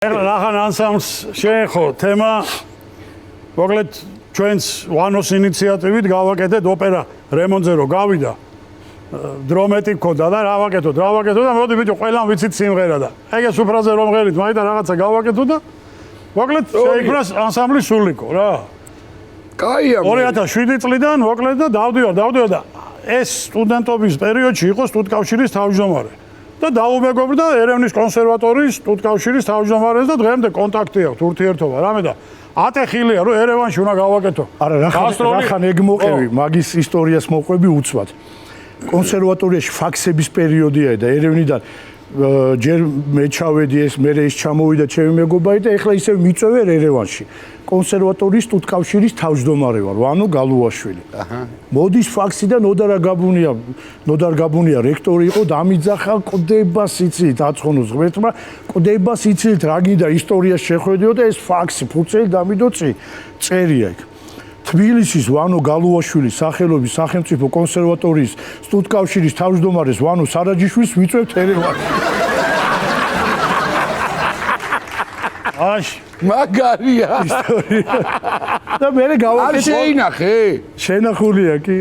Rahan ansambls შეეხო თემა მოკლედ ჩვენს ვანოს ინიციატივით გავაკეთეთ ოპერა რემონტზე რო გავიდა დრო მეტი გქონდა და რა ვაკეთოთ და მოდი ბიჭო ყველამ ვიცით სიმღერა და ეგეც უფრაზე რომ ღერით მაინდა რაღაცა გავაკეთო და მოკლედ შეიქმნა ანსამბლი სულიკო რა კაია 2007 წლიდან მოკლედ და დავდივარ და ეს სტუდენტობის პერიოდში იყო სტუდკავშირის თავმჯდომარე და დაუმეგობრდა ერევნის კონსერვატორიის სტუდკავშირის თავმჯდომარეს და დღემდე კონტაქტი აქვს ურთიერთობა რამე და ატეხილია რომ ერევანში უნდა გავაკეთო არა რახან ეგ მოყევი მაგის ისტორიას მოყვები უცბად კონსერვატორიაში ფაქსების პერიოდია და ერევნიდან ჯერ მე ჩავედი ეს მე ეს ჩამოვიდა ჩემი მეგობარი და ეხლა ისევ მიწევე ერევანში კონსერვატორიის სტუდკავშირის თავმჯდომარე ვარ ვანო გალუაშვილი მოდის ფაქსი და ნოდარ გაბუნია რექტორი იყო დამიძახა ყდებას იცით აცხონოს ღმერთმა ყდებას იცით რა გინდა ისტორიას შეხვედიო და ეს ფაქსი ფუცელი დამიდოცი წერია იქ თბილისის ვანო გალუაშვილის სახელობის სახელმწიფო კონსერვატორიის სტუდკავშირის თავმჯდომარეს ვანო სარაჯიშვილს ვიწევთ ერევანში აშ მაგარია და მე გავაკეთე არ შეინახე შენახულია კი